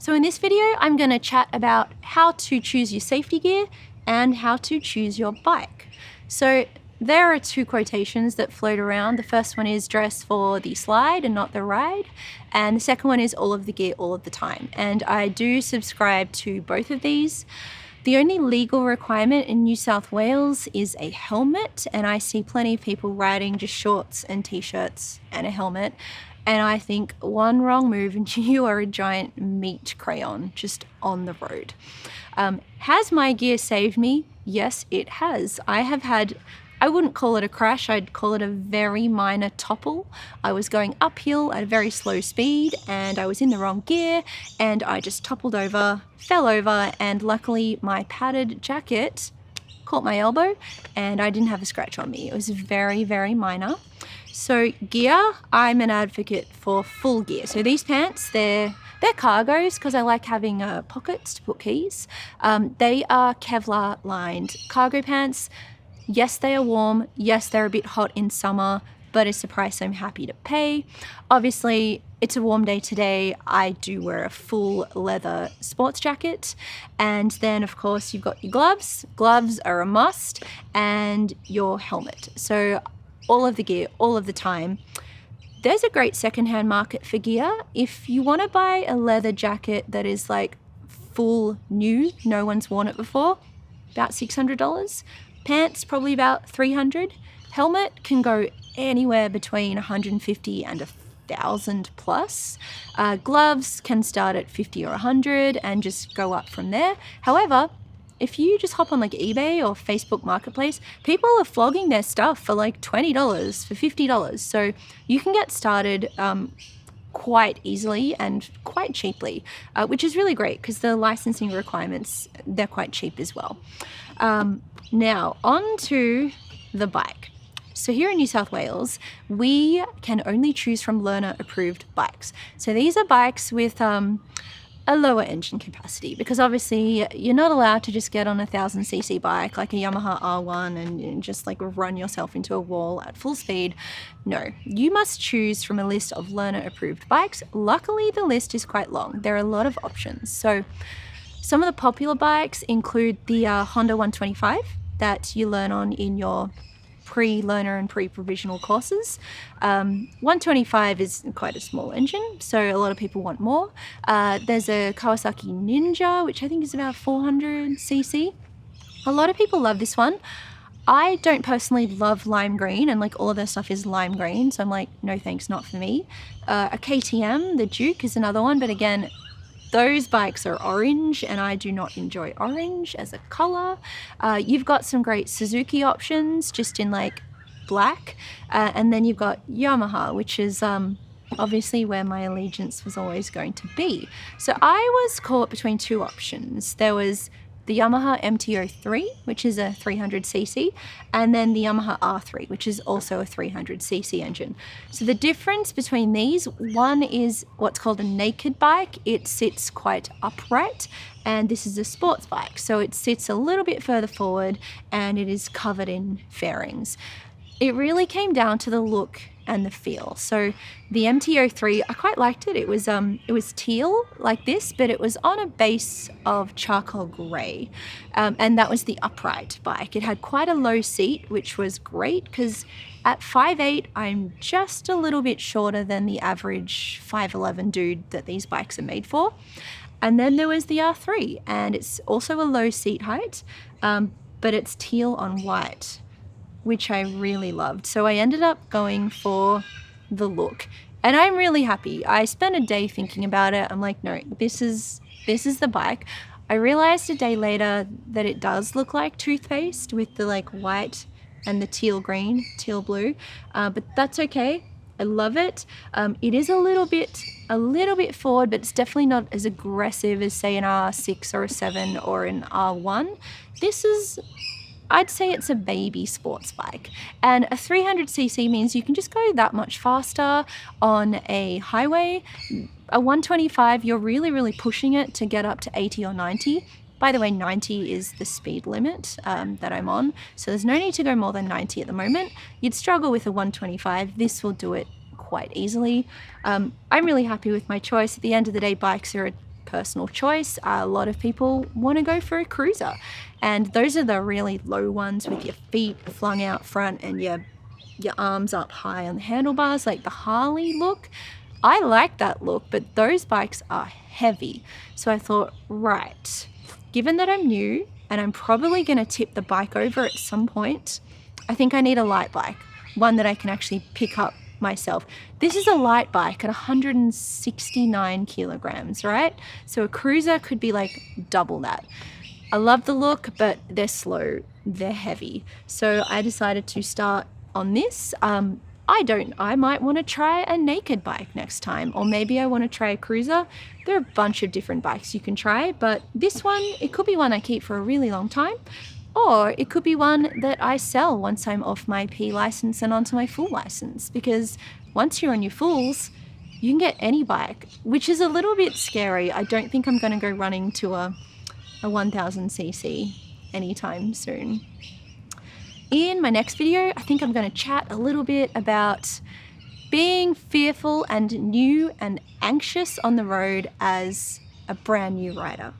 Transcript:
So in this video, I'm going to chat about how to choose your safety gear and how to choose your bike. So there are two quotations that float around. The first one is dress for the slide and not the ride. And the second one is all of the gear all of the time. And I do subscribe to both of these. The only legal requirement in New South Wales is a helmet, and I see plenty of people riding just shorts and t-shirts and a helmet. And I think one wrong move and you are a giant meat crayon just on the road. Has my gear saved me? Yes, it has. I wouldn't call it a crash, I'd call it a very minor topple. I was going uphill at a very slow speed and I was in the wrong gear and I just toppled over, fell over, and luckily my padded jacket caught my elbow and I didn't have a scratch on me. It was very, very minor. So gear, I'm an advocate for full gear. So these pants, they're cargos because I like having pockets to put keys. They are Kevlar lined cargo pants. Yes, they are warm. Yes, they're a bit hot in summer, but it's a price I'm happy to pay. Obviously, it's a warm day today. I do wear a full leather sports jacket. And then, of course, you've got your gloves. Gloves are a must, and your helmet. So all of the gear, all of the time. There's a great secondhand market for gear. If you want to buy a leather jacket that is like full new, no one's worn it before, about $600. Pants, probably about $300. Helmet can go anywhere between $150 and $1,000 plus. Gloves can start at $50 or $100 and just go up from there. However, if you just hop on like eBay or Facebook Marketplace, people are flogging their stuff for like $20, for $50. So you can get started quite easily and quite cheaply, which is really great because the licensing requirements, they're quite cheap as well. Now, on to the bike. So here in New South Wales, we can only choose from learner-approved bikes. So these are bikes with a lower engine capacity because obviously you're not allowed to just get on a 1000cc bike like a Yamaha R3 and just like run yourself into a wall at full speed. No, you must choose from a list of learner-approved bikes. Luckily, the list is quite long. There are a lot of options. So some of the popular bikes include the Honda 125 that you learn on in your pre-learner and pre-provisional courses. 125 is quite a small engine, so a lot of people want more. There's a Kawasaki Ninja, which I think is about 400cc. A lot of people love this one. I don't personally love lime green, and like all of their stuff is lime green, so I'm like, no thanks, not for me. A KTM, the Duke, is another one, but again, those bikes are orange and I do not enjoy orange as a color. You've got some great Suzuki options just in like black. And then you've got Yamaha, which is obviously where my allegiance was always going to be. So I was caught between two options. There was the Yamaha MT-03, which is a 300cc, and then the Yamaha R3, which is also a 300cc engine. So the difference between these, one is what's called a naked bike. It sits quite upright, and this is a sports bike. So it sits a little bit further forward, and it is covered in fairings. It really came down to the look and the feel. So the MT-03, I quite liked it. It was teal like this, but it was on a base of charcoal grey, and that was the upright bike. It had quite a low seat, which was great because at 5'8", I'm just a little bit shorter than the average 5'11" dude that these bikes are made for. And then there was the R3, and it's also a low seat height, but it's teal on white, which I really loved. So I ended up going for the look, and I'm really happy. I spent a day thinking about it. I'm like, no, this is the bike. I realized a day later that it does look like toothpaste with the like white and the teal green, teal blue, but that's okay. I love it. It is a little bit forward, but it's definitely not as aggressive as say an R6 or a 7 or an R1. I'd say it's a baby sports bike, and a 300cc means you can just go that much faster on a highway. A 125, you're really, really pushing it to get up to 80 or 90. By the way, 90 is the speed limit that I'm on, so there's no need to go more than 90 at the moment. You'd struggle with a 125. This will do it quite easily. I'm really happy with my choice. At the end of the day, bikes are a personal choice. A lot of people want to go for a cruiser, and those are the really low ones with your feet flung out front and your arms up high on the handlebars, like the Harley look. I like that look, but those bikes are heavy. So I thought, right, given that I'm new and I'm probably going to tip the bike over at some point, I think I need a light bike, one that I can actually pick up myself. This is a light bike at 169 kilograms, right? So a cruiser could be like double that. I love the look, but they're slow, they're heavy. So I decided to start on this. I might want to try a naked bike next time, or maybe I want to try a cruiser. There are a bunch of different bikes you can try, but this one, it could be one I keep for a really long time, or it could be one that I sell once I'm off my P license and onto my full license, because once you're on your fulls, you can get any bike, which is a little bit scary. I don't think I'm going to go running to a 1000cc anytime soon. In my next video, I think I'm going to chat a little bit about being fearful and new and anxious on the road as a brand new rider.